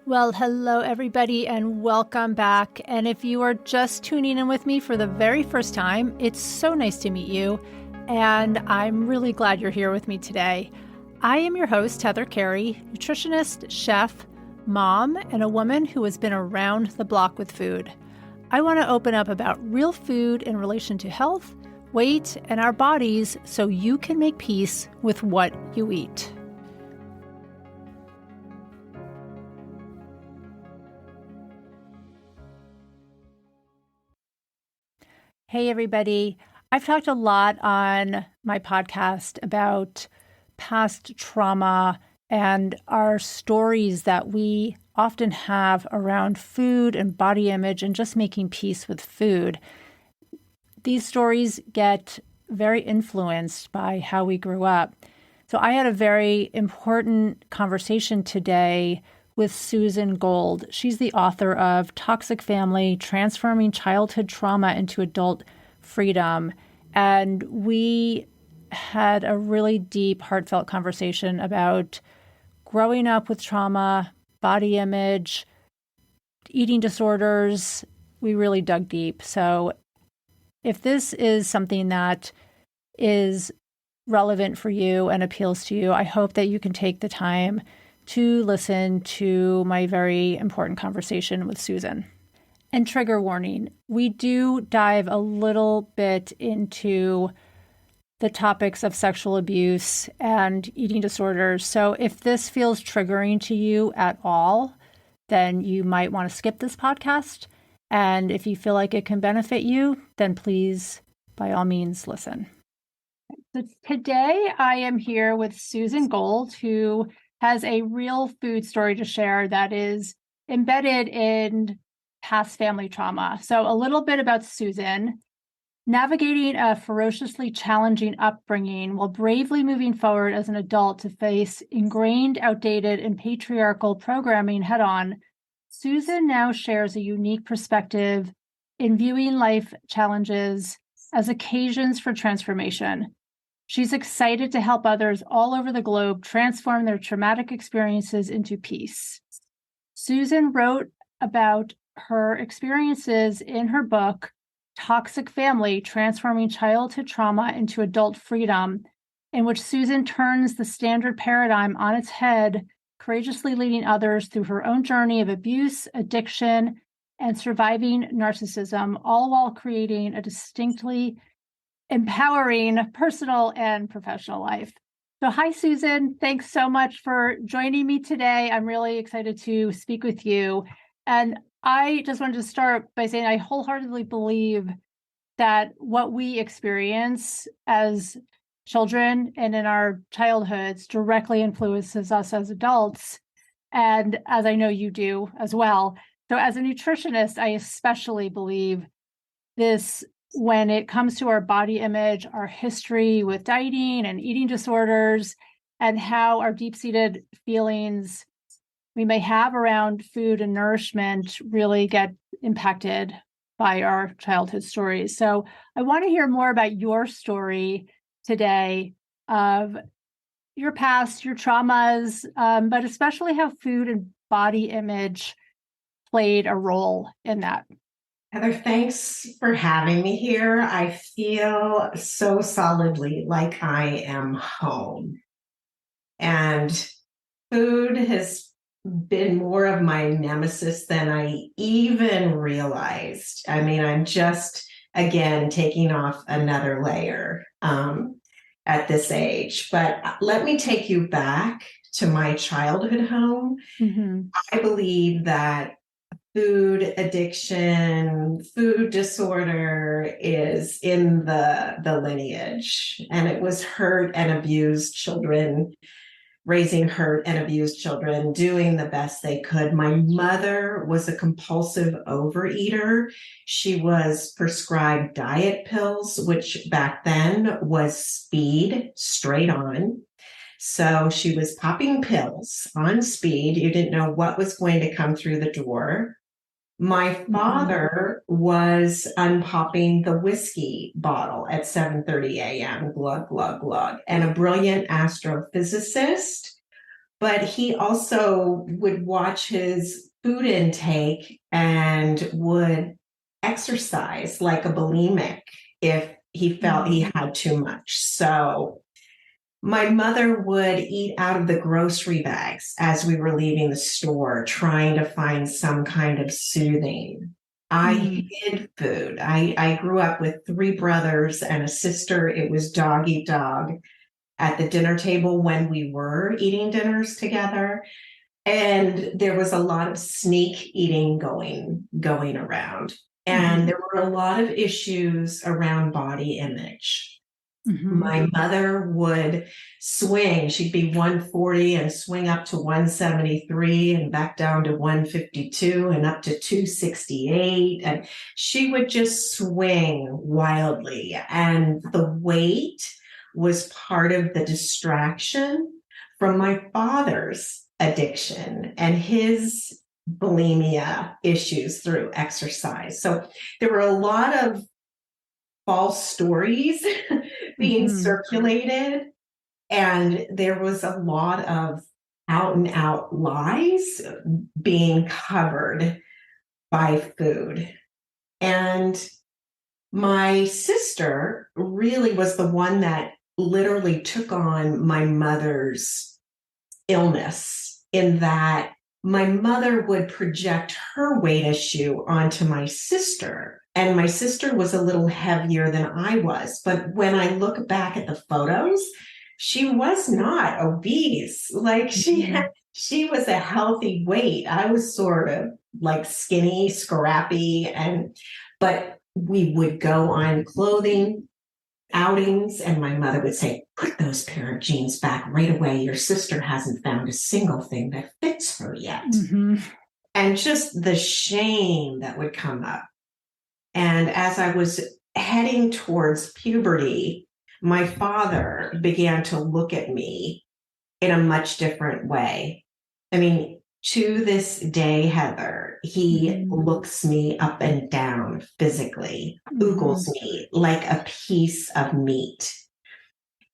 Well, hello, everybody, and welcome back. And if you are just tuning in with me for the very first time, it's so nice to meet you. And I'm really glad you're here with me today. I am your host, Heather Carey, nutritionist, chef, mom, and a woman who has been around the block with food. I want to open up about real food in relation to health, weight, and our bodies so you can make peace with what you eat. Hey, everybody. I've talked a lot on my podcast about past trauma and our stories that we often have around food and body image and just making peace with food. These stories get very influenced by how we grew up. So I had a very important conversation today with Susan Gold. She's the author of Toxic Family: Transforming Childhood Trauma into Adult Freedom. And we had a really deep, heartfelt conversation about growing up with trauma, body image, eating disorders. We really dug deep. So if this is something that is relevant for you and appeals to you, I hope that you can take the time to listen to my very important conversation with Susan. And trigger warning, we do dive a little bit into the topics of sexual abuse and eating disorders. So if this feels triggering to you at all, then you might want to skip this podcast. And if you feel like it can benefit you, then please, by all means, listen. So today I am here with Susan Gold, who has a real food story to share that is embedded in past family trauma. So a little bit about Susan. Navigating a ferociously challenging upbringing while bravely moving forward as an adult to face ingrained, outdated, and patriarchal programming head-on, Susan now shares a unique perspective in viewing life challenges as occasions for transformation. She's excited to help others all over the globe transform their traumatic experiences into peace. Susan wrote about her experiences in her book, Toxic Family: Transforming Childhood Trauma into Adult Freedom, in which Susan turns the standard paradigm on its head, courageously leading others through her own journey of abuse, addiction, and surviving narcissism, all while creating a distinctly empowering personal and professional life. So hi, Susan. Thanks so much for joining me today. I'm really excited to speak with you. And I just wanted to start by saying I wholeheartedly believe that what we experience as children and in our childhoods directly influences us as adults, and as I know you do as well. So as a nutritionist, I especially believe this when it comes to our body image, our history with dieting and eating disorders, and how our deep-seated feelings we may have around food and nourishment really get impacted by our childhood stories. So I want to hear more about your story today of your past, your traumas, but especially how food and body image played a role in that. Heather, thanks for having me here. I feel so solidly like I am home. And food has been more of my nemesis than I even realized. I mean, I'm just, again, taking off another layer at this age. But let me take you back to my childhood home. Mm-hmm. I believe that food addiction, food disorder is in the lineage, and it was hurt and abused children, raising hurt and abused children, doing the best they could. My mother was a compulsive overeater. She was prescribed diet pills, which back then was speed, straight on. So she was popping pills on speed. You didn't know what was going to come through the door. My father was unpopping the whiskey bottle at 7:30 a.m., glug, glug, glug. And a brilliant astrophysicist but he also would watch his food intake and would exercise like a bulimic if he felt he had too much. So my mother would eat out of the grocery bags as we were leaving the store, trying to find some kind of soothing. I hid food. I grew up with three brothers and a sister. It was dog eat dog at the dinner table when we were eating dinners together. And there was a lot of sneak eating going around. And there were a lot of issues around body image. My mother would swing. She'd be 140 and swing up to 173 and back down to 152 and up to 268. And she would just swing wildly. And the weight was part of the distraction from my father's addiction and his bulimia issues through exercise. So there were a lot of false stories being circulated, and there was a lot of out and out lies being covered by food. And my sister really was the one that literally took on my mother's illness, in that my mother would project her weight issue onto my sister. And my sister was a little heavier than I was. But when I look back at the photos, she was not obese. Like she was a healthy weight. I was sort of like skinny, scrappy, but we would go on clothing outings, and my mother would say, "Put those pair of jeans back right away. Your sister hasn't found a single thing that fits her yet." And just the shame that would come up. And as I was heading towards puberty, my father began to look at me in a much different way. I mean, to this day, Heather, he looks me up and down physically, oogles me like a piece of meat.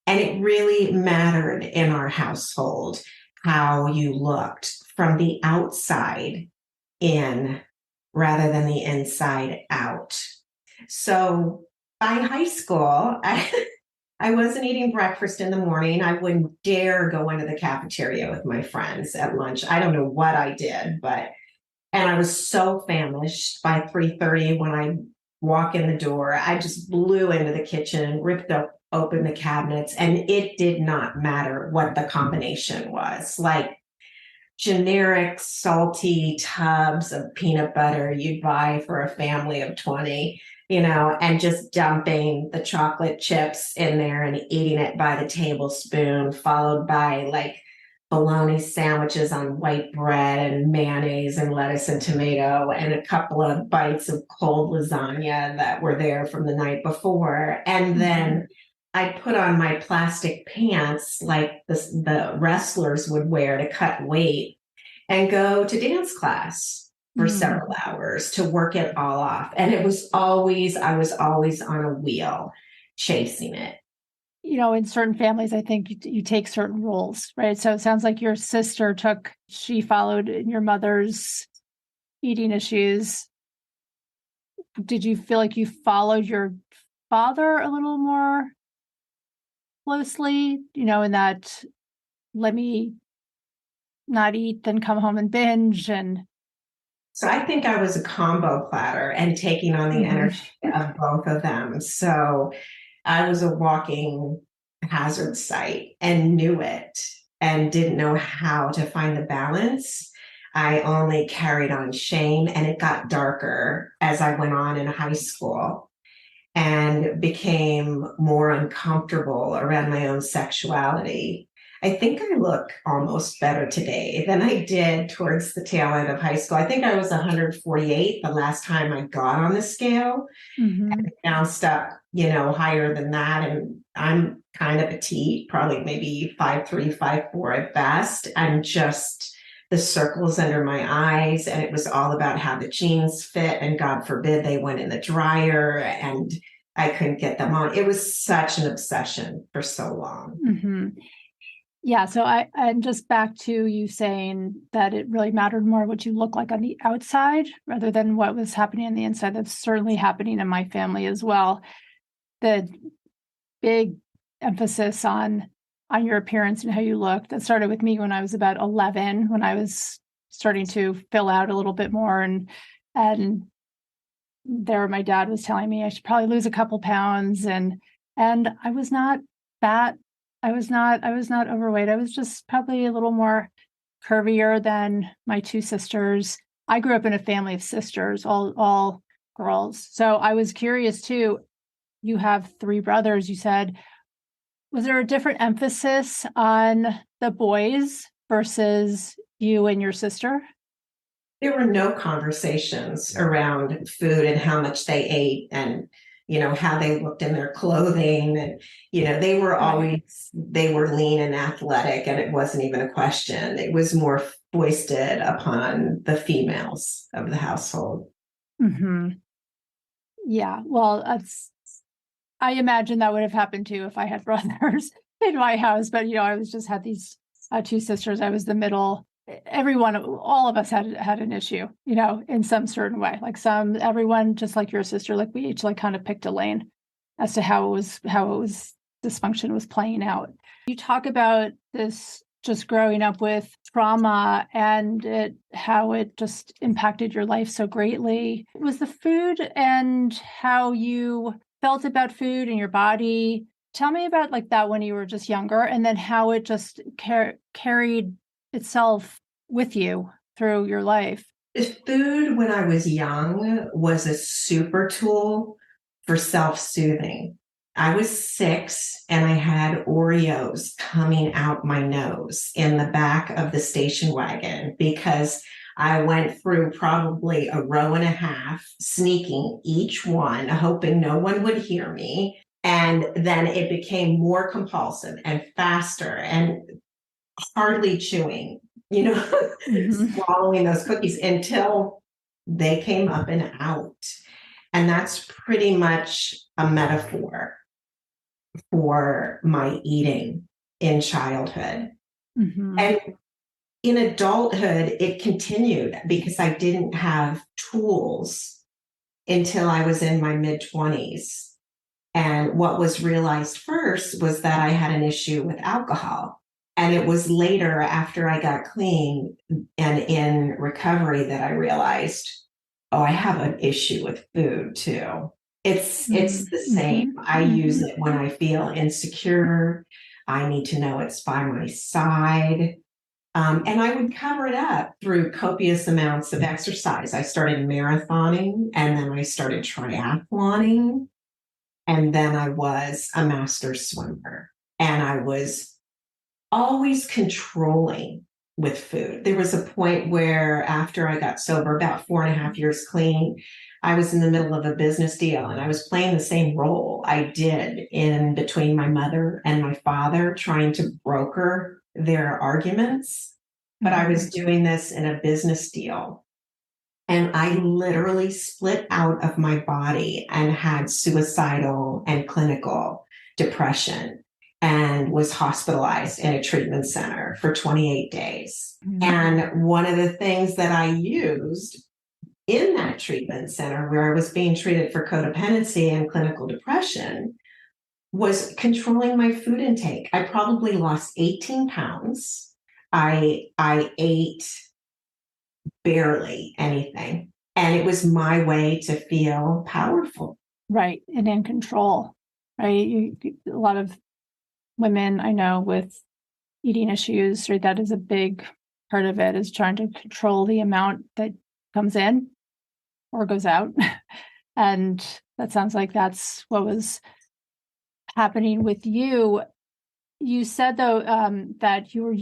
And it really mattered in our household how you looked from the outside in rather than the inside out. So by high school, I wasn't eating breakfast in the morning. I wouldn't dare go into the cafeteria with my friends at lunch. I don't know what I did, and I was so famished by 3:30 when I walk in the door. I just blew into the kitchen, ripped open the cabinets, and it did not matter what the combination was. Like generic salty tubs of peanut butter you'd buy for a family of 20, and just dumping the chocolate chips in there and eating it by the tablespoon, followed by like bologna sandwiches on white bread and mayonnaise and lettuce and tomato and a couple of bites of cold lasagna that were there from the night before. And then I put on my plastic pants like the wrestlers would wear to cut weight and go to dance class for several hours to work it all off. And I was always on a wheel chasing it. In certain families, I think you take certain roles, right? So it sounds like your sister she followed in your mother's eating issues. Did you feel like you followed your father a little more closely, in that let me not eat, then come home and binge? And so I think I was a combo platter and taking on the energy of both of them. So I was a walking hazard site and knew it and didn't know how to find the balance. I only carried on shame, and it got darker as I went on in high school and became more uncomfortable around my own sexuality. I think I look almost better today than I did towards the tail end of high school. I think I was 148 the last time I got on the scale. And bounced up, higher than that. And I'm kind of petite, probably maybe 5'3", 5'4" at best. And just the circles under my eyes. And it was all about how the jeans fit. And God forbid they went in the dryer and I couldn't get them on. It was such an obsession for so long. Yeah, so and just back to you saying that it really mattered more what you look like on the outside rather than what was happening on the inside. That's certainly happening in my family as well. The big emphasis on your appearance and how you look. That started with me when I was about 11, when I was starting to fill out a little bit more, and there my dad was telling me I should probably lose a couple pounds, and I was not fat. I was not overweight. I was just probably a little more curvier than my two sisters. I grew up in a family of sisters, all girls. So I was curious too. You have three brothers, you said. Was there a different emphasis on the boys versus you and your sister? There were no conversations around food and how much they ate and how they looked in their clothing. And they were Right. always, they were lean and athletic, and it wasn't even a question. It was more foisted upon the females of the household. Hmm. Yeah. Well, I imagine that would have happened too if I had brothers in my house. But I was just had these two sisters. I was the middle. Everyone, all of us had an issue, in some certain way. Like everyone, just like your sister, like we each like kind of picked a lane as to how it was dysfunction was playing out. You talk about this just growing up with trauma and how it just impacted your life so greatly. Was the food and how you felt about food and your body? Tell me about like that when you were just younger, and then how it just carried itself with you through your life. Food when I was young was a super tool for self soothing. I was 6 and I had Oreos coming out my nose in the back of the station wagon because I went through probably a row and a half, sneaking each one, hoping no one would hear me. And then it became more compulsive and faster and hardly chewing, Hmm. swallowing those cookies until they came up and out. And that's pretty much a metaphor for my eating in childhood. Hmm. And in adulthood, it continued because I didn't have tools until I was in my mid 20s. And what was realized first was that I had an issue with alcohol. And it was later, after I got clean and in recovery, that I realized, oh, I have an issue with food too. It's the same. Hmm. I use Hmm. it when I feel insecure. I need to know it's by my side. And I would cover it up through copious amounts of exercise. I started marathoning and then I started triathloning. And then I was a master swimmer. And I was always controlling with food. There was a point where, after I got sober, about 4.5 years clean, I was in the middle of a business deal and I was playing the same role I did in between my mother and my father, trying to broker their arguments. But I Hmm. was doing this in a business deal. And I literally split out of my body and had suicidal and clinical depression and was hospitalized in a treatment center for 28 days. Hmm. And one of the things that I used in that treatment center, where I was being treated for codependency and clinical depression, was controlling my food intake. I probably lost 18 pounds. I ate barely anything. And it was my way to feel powerful. Right. And in control, right? A lot of women I know with eating issues, right? That is a big part of it, is trying to control the amount that comes in or goes out. And that sounds like that's what was happening with you. You said though, that you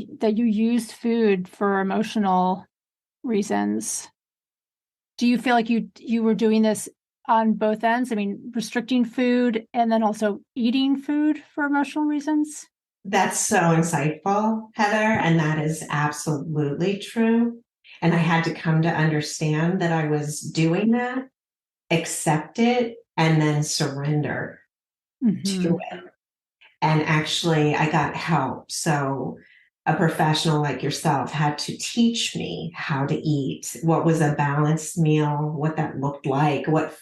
used food for emotional reasons. Do you feel like you were doing this on both ends? I mean, restricting food and then also eating food for emotional reasons? That's so insightful, Heather. And that is absolutely true. And I had to come to understand that I was doing that, accept it, and then surrender to Hmm. it. And actually, I got help. So a professional like yourself had to teach me how to eat, what was a balanced meal, what that looked like, what,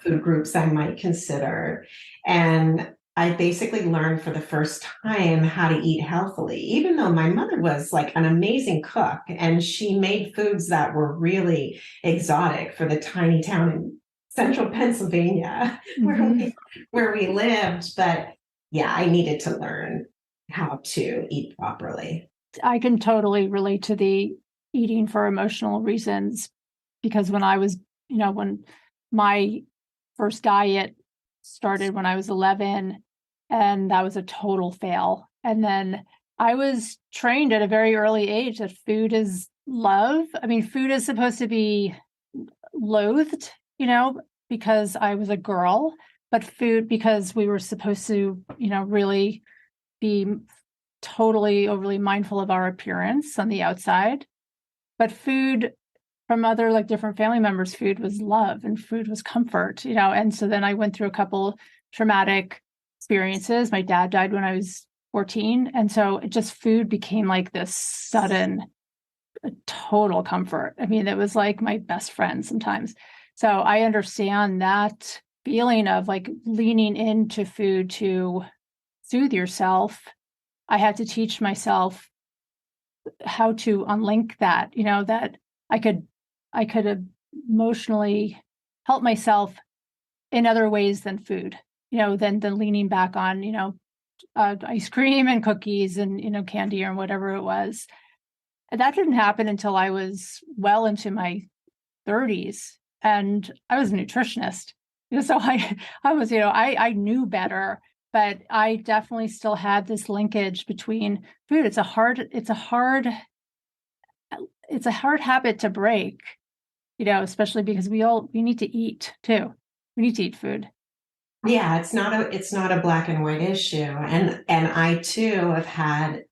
food groups I might consider. And I basically learned for the first time how to eat healthily, even though my mother was like an amazing cook and she made foods that were really exotic for the tiny town in central Pennsylvania where we lived. But yeah, I needed to learn how to eat properly. I can totally relate to the eating for emotional reasons because when my first diet started when I was 11, and that was a total fail. And then I was trained at a very early age that food is love. I mean, food is supposed to be loathed, because I was a girl, but food because we were supposed to, really be totally overly mindful of our appearance on the outside. But food from other like different family members, food was love and food was comfort, And so then I went through a couple traumatic experiences. My dad died when I was 14. And so it just food became like this sudden total comfort. I mean, it was like my best friend sometimes. So I understand that feeling of like leaning into food to soothe yourself. I had to teach myself how to unlink that, that I could I could emotionally help myself in other ways than food, than leaning back on, ice cream and cookies and, candy or whatever it was. And that didn't happen until I was well into my 30s, and I was a nutritionist. So I was, I knew better, but I definitely still had this linkage between food. It's a hard habit to break, especially because we need to eat too. We need to eat food. Yeah, it's not a black and white issue. And I too have had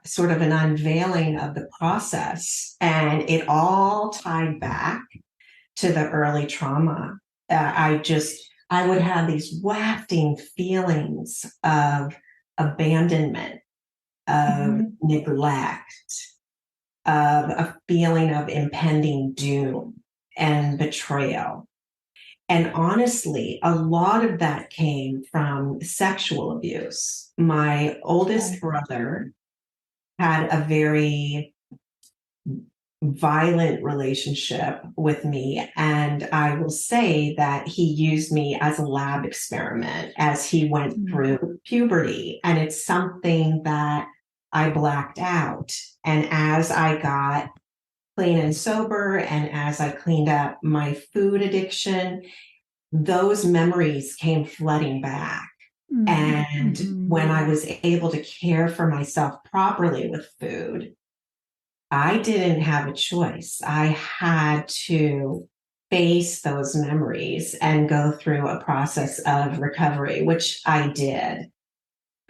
sort of an unveiling of the process, and it all tied back to the early trauma. I would have these wafting feelings of abandonment, of Mhm. neglect, of a feeling of impending doom and betrayal. And honestly, a lot of that came from sexual abuse. My oldest Okay. brother had a very violent relationship with me. And I will say that he used me as a lab experiment as he went Mm. through puberty. And it's something that I blacked out. And as I got clean and sober, and as I cleaned up my food addiction, those memories came flooding back. Mm. And Mhm. when I was able to care for myself properly with food, I didn't have a choice. I had to face those memories and go through a process of recovery, which I did.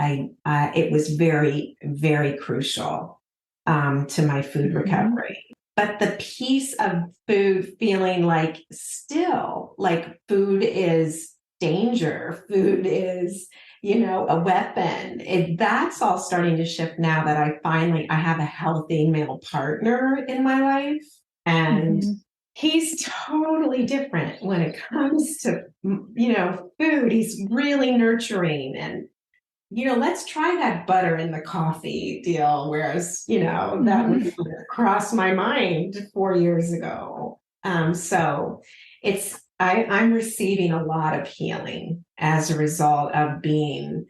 It was very, very crucial to my food Mhm. recovery. But the piece of food feeling like still like food is danger, food is, a weapon. That's all starting to shift now that I have a healthy male partner in my life. And Mhm. he's totally different when it comes to, food. He's really nurturing and let's try that butter in the coffee deal. Whereas, that Mhm. wouldn't cross my mind 4 years ago. So I'm receiving a lot of healing as a result of being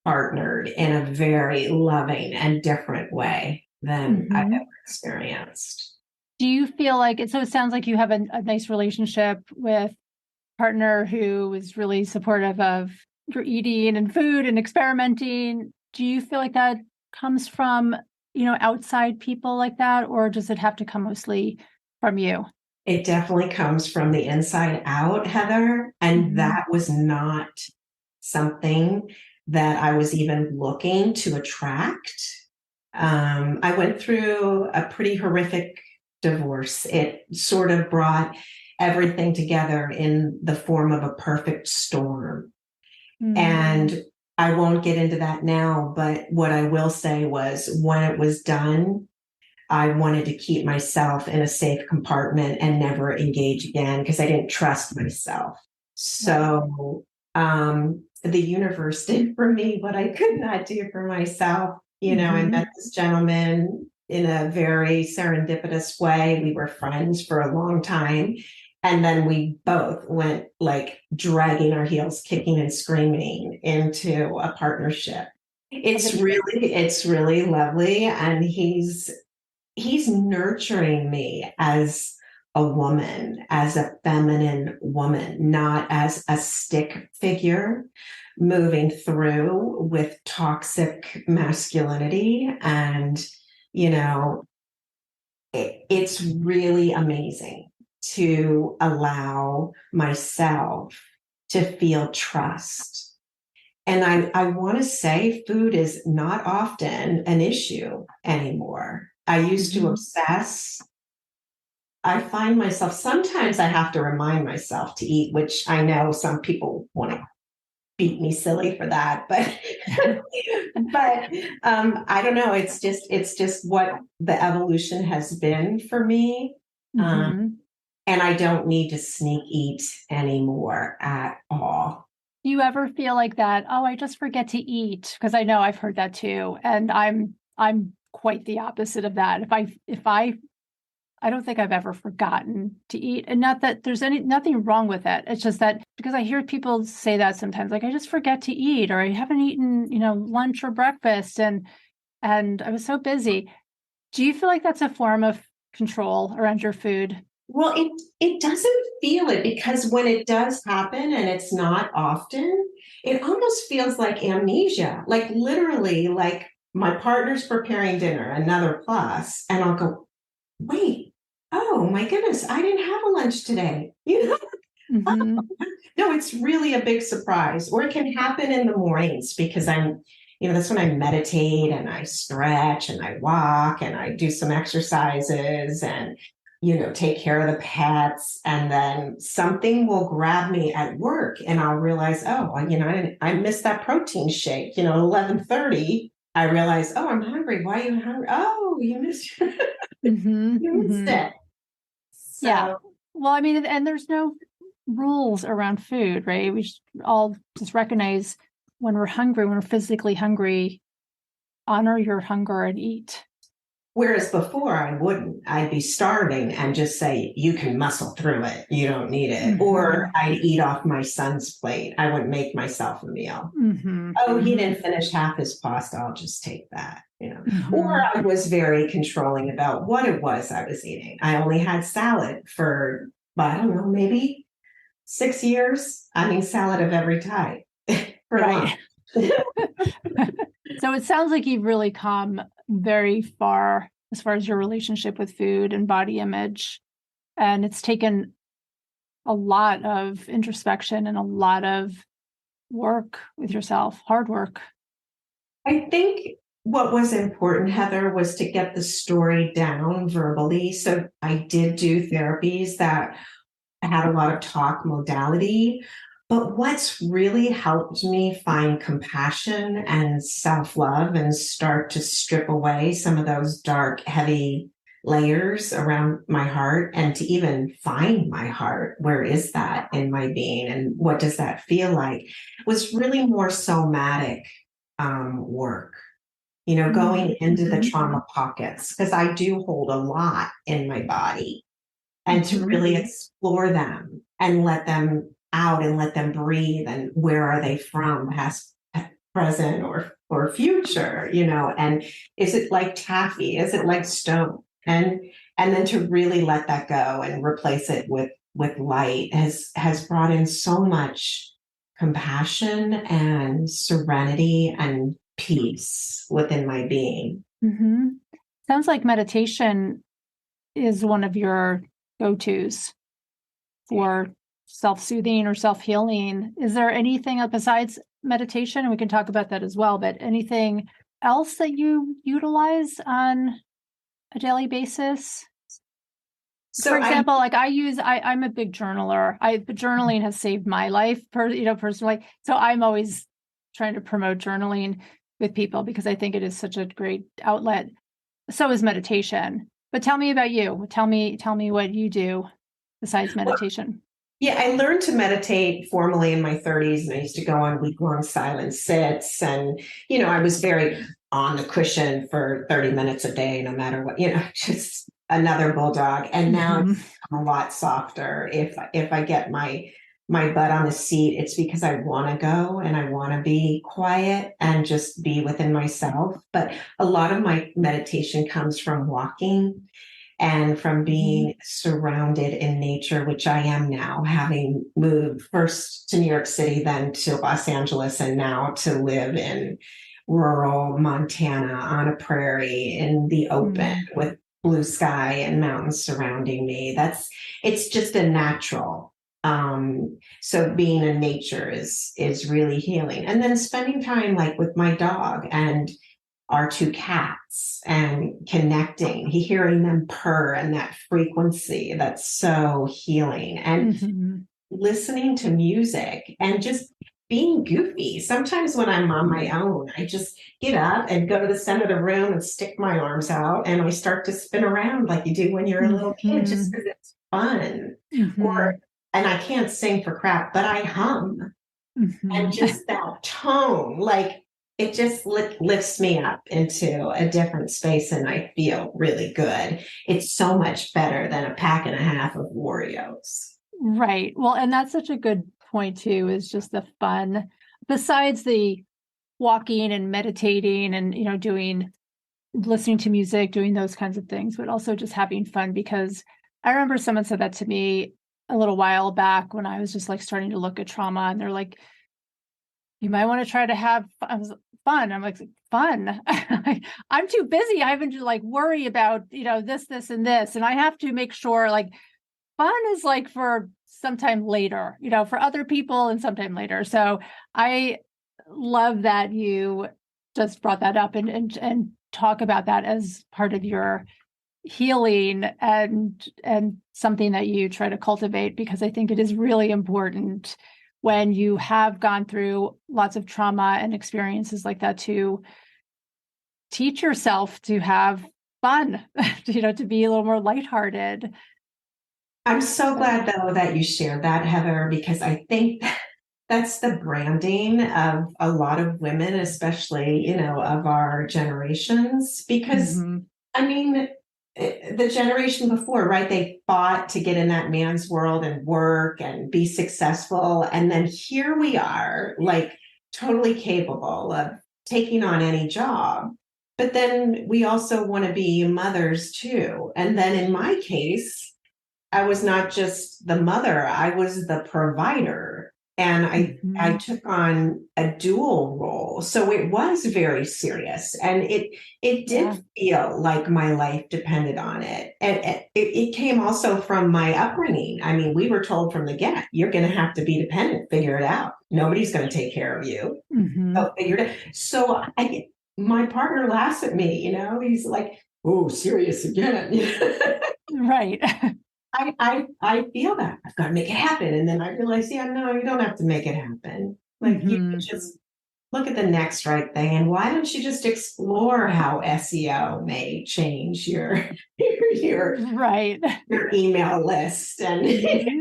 partnered in a very loving and different way than I've ever Mhm. experienced. Do you feel like it? So it sounds like you have a nice relationship with a partner who is really supportive of your eating and food and experimenting. Do you feel like that comes from, outside people like that, or does it have to come mostly from you? It definitely comes from the inside out, Heather. And Mhm. that was not something that I was even looking to attract. I went through a pretty horrific divorce. It sort of brought everything together in the form of a perfect storm. Mm. And I won't get into that now, but what I will say was when it was done, I wanted to keep myself in a safe compartment and never engage again because I didn't trust myself. Right. So the universe did for me what I could not do for myself. I met Hmm. this gentleman in a very serendipitous way. We were friends for a long time. And then we both went like dragging our heels, kicking and screaming into a partnership. Of It's really lovely. And he's nurturing me as a woman, as a feminine woman, not as a stick figure moving through with toxic masculinity. And, you know, it's really amazing to allow myself to feel trust. And I want to say food is not often an issue anymore. I used to hmm obsess. I find myself sometimes I have to remind myself to eat, which I know some people want to beat me silly for that, but I don't know. It's just what the evolution has been for me. Um, hmm and I don't need to sneak eat anymore at all. Do you ever feel like that? Oh, I just forget to eat because I know I've heard that too, and I'm quite the opposite of that. I don't think I've ever forgotten to eat, and not that there's nothing wrong with it. It's just that because I hear people say that sometimes, like I just forget to eat, or I haven't eaten, lunch or breakfast, and I was so busy. Do you feel like that's a form of control around your food? Well, it doesn't feel it because when it does happen and it's not often, it almost feels like amnesia. Like literally, like my partner's preparing dinner, another plus, and I'll go, wait, oh my goodness, I didn't have a lunch today. Hmm. No, it's really a big surprise. Or it can happen in the mornings because that's when I meditate and I stretch and I walk and I do some exercises and, take care of the pets. And then something will grab me at work and I'll realize, oh, I missed that protein shake, 11:30. I realize, oh, I'm hungry. Why are you hungry? Oh, Hmm. you missed Hmm. it. Yeah. So Well, I mean, and there's no rules around food, right? We should all just recognize when we're hungry, when we're physically hungry, honor your hunger and eat. whereas before I wouldn't, I'd be starving and just say, you can muscle through it. You don't need it. Or Hmm. I'd eat off my son's plate. I wouldn't make myself a meal. Hmm. Oh, he Hmm. didn't finish half his pasta. I'll just take that. Or Hmm. I was very controlling about what it was I was eating. I only had salad for, I don't know, maybe 6 years. I mean, salad of every type for lunch. Right. So it sounds like you've really come very far as far as your relationship with food and body image. And it's taken a lot of introspection and a lot of work with yourself, hard work. I think what was important, Heather, was to get the story down verbally. So I did do therapies that had a lot of talk modality. But what's really helped me find compassion and self love and start to strip away some of those dark, heavy layers around my heart and to even find my heart. Where is that in my being? And what does that feel like? Was really more somatic work, going into the Mm-hmm. trauma pockets, because I do hold a lot in my body and to Mm-hmm. really explore them and let them out and let them breathe and where are they from, past, present, or future, and is it like taffy, is it like stone, and then to really let that go and replace it with light has brought in so much compassion and serenity and peace within my being. Mm-hmm. Sounds like meditation is one of your go-tos for self-soothing or self-healing. Is there anything besides meditation? And we can talk about that as well, but anything else that you utilize on a daily basis? For So I example, like I'm a big journaler. The journaling has saved my life personally. So I'm always trying to promote journaling with people because I think it is such a great outlet. So is meditation. But tell me about you. Tell me what you do besides meditation. Yeah, I learned to meditate formally in my 30s, and I used to go on week-long silent sits. And, I was very on the cushion for 30 minutes a day, no matter what, just another bulldog. And now Mhm. I'm a lot softer. If I get my butt on the seat, it's because I want to go and I want to be quiet and just be within myself. But a lot of my meditation comes from walking and from being surrounded in nature, which I am now, having moved first to New York City, then to Los Angeles, and now to live in rural Montana on a prairie in the open Mhm. with blue sky and mountains surrounding me. It's just a natural. So being in nature is really healing. And then spending time like with my dog and our two cats and connecting, hearing them purr and that frequency that's so healing, and Mhm. listening to music and just being goofy. Sometimes when I'm on my own, I just get up and go to the center of the room and stick my arms out and I start to spin around like you do when you're a little kid, just Mhm. because it's fun. Or, Mhm. and I can't sing for crap, but I hum, and Mhm. just that tone, like it just lifts me up into a different space and I feel really good. It's so much better than a pack and a half of Oreos. Right. Well, and that's such a good point too, is just the fun. Besides the walking and meditating and, doing listening to music, doing those kinds of things, but also just having fun because I remember someone said that to me a little while back when I was just like starting to look at trauma and they're like, you might want to try to have fun. I'm like, fun. I'm too busy having to like worry about, this, and this. And I have to make sure like fun is like for sometime later, for other people and sometime later. So I love that you just brought that up and talk about that as part of your healing and something that you try to cultivate because I think it is really important when you have gone through lots of trauma and experiences like that to teach yourself to have fun, to be a little more lighthearted. I'm so So, glad though that you shared that, Heather, because I think that's the branding of a lot of women, especially, of our generations. Because, mhm. I mean, the generation before, right? They fought to get in that man's world and work and be successful. And then here we are, like totally capable of taking on any job. But then we also want to be mothers too. And then in my case, I was not just the mother, I was the provider. And I Mhm. took on a dual role. So it was very serious. And it Yeah. did feel like my life depended on it. And it came also from my upbringing. I mean, we were told from the get, you're going to have to be dependent, figure it out. Nobody's going to take care of you. Mhm. So figure it out. So my partner laughs at me, he's like, oh, serious again. Right. I feel that I've got to make it happen. And then I realize, yeah, no, you don't have to make it happen. Like you Mhm. just look at the next right thing. And why don't you just explore how SEO may change your, Right. your email list and Mhm.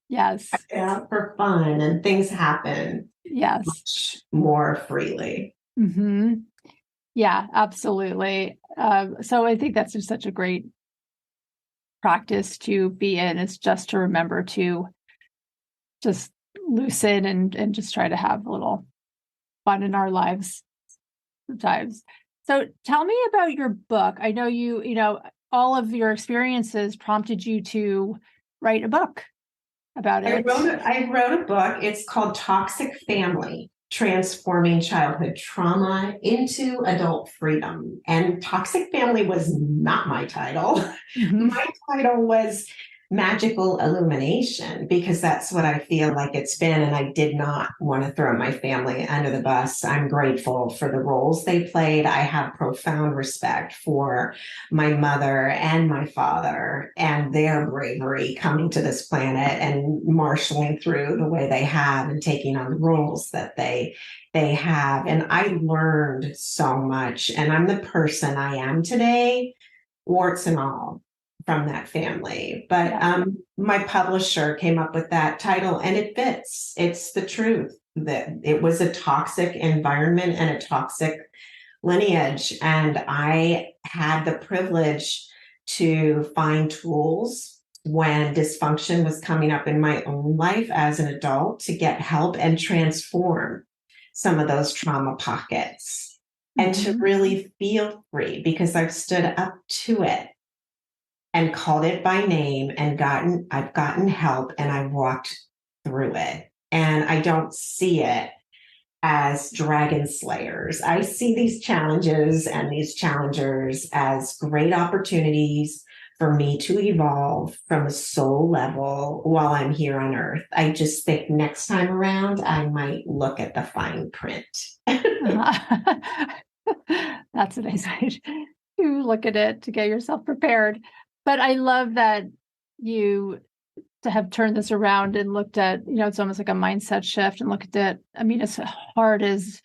Yes. yeah, for fun, and things happen Yes. much more freely. Mhm. Yeah, absolutely. So I think that's just such a great practice to be in is just to remember to just loosen and just try to have a little fun in our lives sometimes. So tell me about your book. I know all of your experiences prompted you to write a book about it. I wrote a book. It's called Toxic Family: Transforming Childhood Trauma into Adult Freedom. And Toxic Family was not my title. Mhm. My title was magical illumination, because that's what I feel like it's been. And I did not want to throw my family under the bus. I'm grateful for the roles they played. I have profound respect for my mother and my father and their bravery coming to this planet and marshaling through the way they have and taking on the roles that they have. And I learned so much. And I'm the person I am today, warts and all, from that family. But my publisher came up with that title, and it fits. It's the truth that it was a toxic environment and a toxic lineage. And I had the privilege to find tools when dysfunction was coming up in my own life as an adult to get help and transform some of those trauma pockets and to really feel free, because I've stood up to it and called it by name and I've gotten help and I walked through it. And I don't see it as dragon slayers. I see these challenges and these challengers as great opportunities for me to evolve from a soul level while I'm here on earth. I just think next time around, I might look at the fine print. That's a nice way to look at it, to get yourself prepared. But I love that you to have turned this around and looked at, it's almost like a mindset shift and looked at it. I mean, as hard as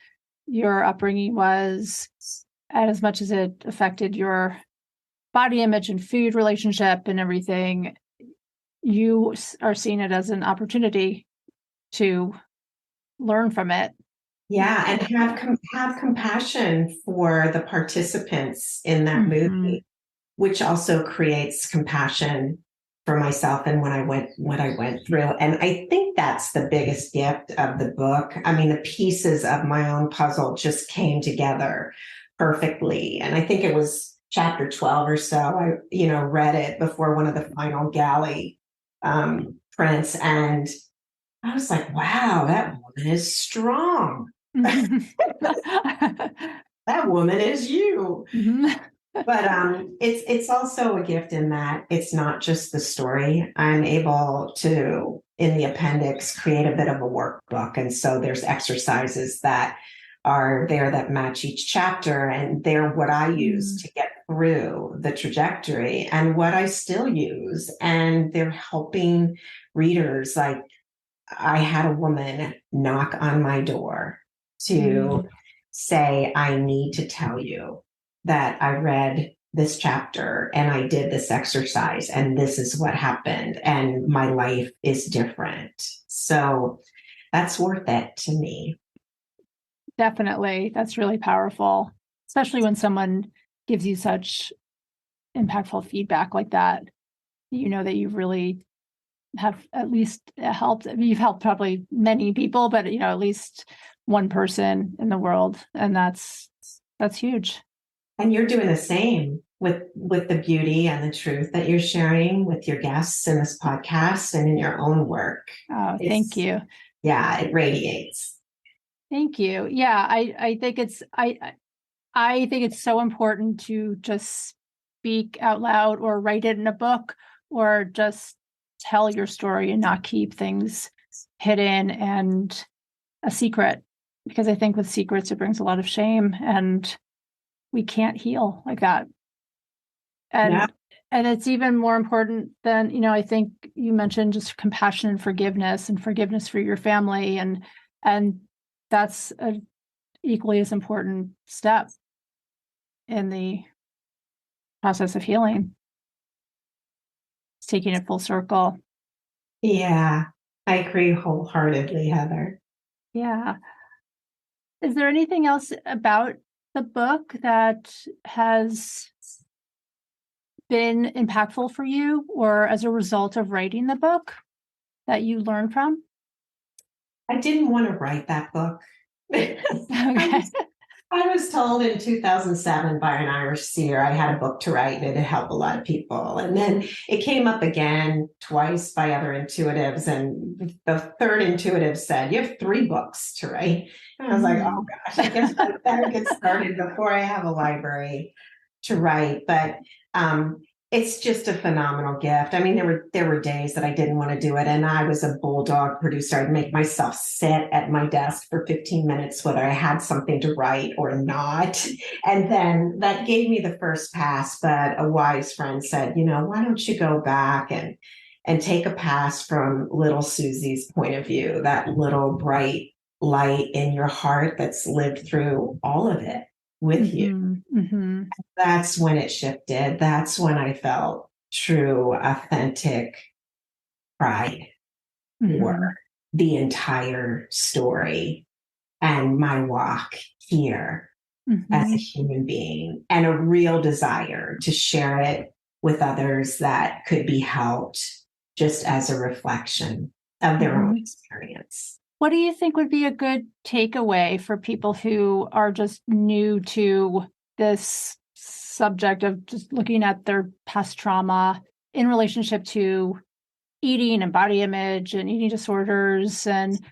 your upbringing was, and as much as it affected your body image and food relationship and everything, you are seeing it as an opportunity to learn from it. Yeah, and have compassion for the participants in that movie, which also creates compassion for myself and what I went through. And I think that's the biggest gift of the book. I mean, the pieces of my own puzzle just came together perfectly. And I think it was chapter 12 or so. I, read it before one of the final galley prints. And I was like, wow, that woman is strong. That woman is you. But it's also a gift in that it's not just the story. I'm able to, in the appendix, create a bit of a workbook. And so there's exercises that are there that match each chapter, and they're what I use to get through the trajectory and what I still use. And they're helping readers. Like, I had a woman knock on my door to say, I need to tell you that I read this chapter and I did this exercise and this is what happened and my life is different. So that's worth it to me. Definitely. That's really powerful, especially when someone gives you such impactful feedback like that. You know that you really have at least helped. I mean, you've helped probably many people, but at least one person in the world, and that's huge. And you're doing the same with the beauty and the truth that you're sharing with your guests in this podcast and in your own work. Oh, thank you. Yeah, it radiates. Thank you. Yeah, I think I think it's so important to just speak out loud or write it in a book or just tell your story and not keep things hidden and a secret, because I think with secrets, it brings a lot of shame and we can't heal like that. And it's even more important than, I think you mentioned just compassion and forgiveness for your family. And that's a equally as important step in the process of healing. It's taking it full circle. Yeah, I agree wholeheartedly, Heather. Yeah. Is there anything else about the book that has been impactful for you or as a result of writing the book that you learned from? I didn't want to write that book. Okay. I was told in 2007 by an Irish seer I had a book to write and it'd help a lot of people. And then it came up again twice by other intuitives. And the third intuitive said, you have 3 books to write. And I was like, oh gosh, I guess I better get started before I have a library to write. But It's just a phenomenal gift. I mean, there were days that I didn't want to do it, and I was a bulldog producer. I'd make myself sit at my desk for 15 minutes, whether I had something to write or not. And then that gave me the first pass. But a wise friend said, why don't you go back and take a pass from little Susie's point of view, that little bright light in your heart that's lived through all of it with you. Mm-hmm. Mm-hmm. That's when it shifted. That's when I felt true, authentic pride for Mm-hmm. the entire story and my walk here as a Mm-hmm. human being, and a real desire to share it with others that could be helped just as a reflection of their own Mm-hmm. experience. What do you think would be a good takeaway for people who are just new to this subject of just looking at their past trauma in relationship to eating and body image and eating disorders? And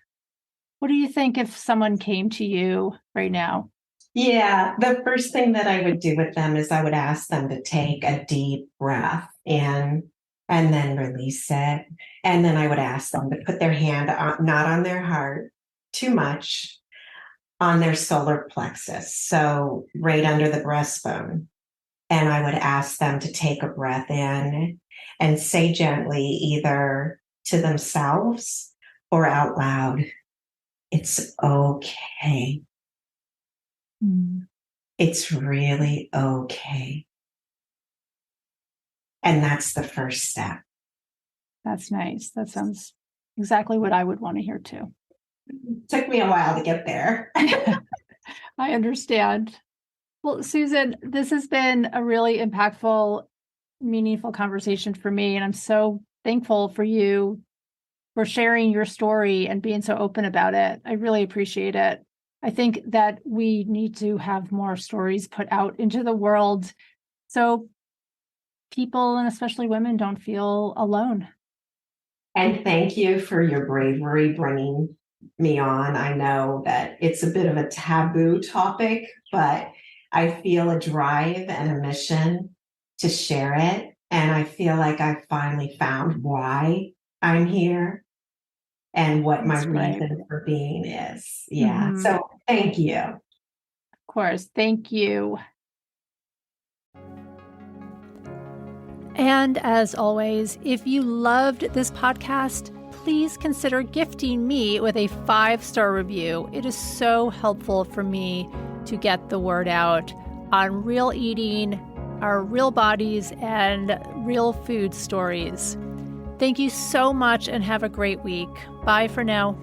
what do you think if someone came to you right now? Yeah, the first thing that I would do with them is I would ask them to take a deep breath in and then release it. And then I would ask them to put their hand not on their heart too much, on their solar plexus, so right under the breastbone. And I would ask them to take a breath in and say gently, either to themselves or out loud, "It's okay. Mm, It's really okay." And that's the first step. that's nice. That sounds exactly what I would want to hear too. Took me a while to get there. I understand. Well, Susan, this has been a really impactful, meaningful conversation for me. And I'm so thankful for you for sharing your story and being so open about it. I really appreciate it. I think that we need to have more stories put out into the world so people, and especially women, don't feel alone. And thank you for your bravery bringing me on. I know that it's a bit of a taboo topic, but I feel a drive and a mission to share it. And I feel like I finally found why I'm here and what my That's great. reason for being is. Yeah. Mm-hmm. So thank you. Of course. Thank you. And as always, if you loved this podcast, please consider gifting me with a 5-star review. It is so helpful for me to get the word out on real eating, our real bodies, and real food stories. Thank you so much and have a great week. Bye for now.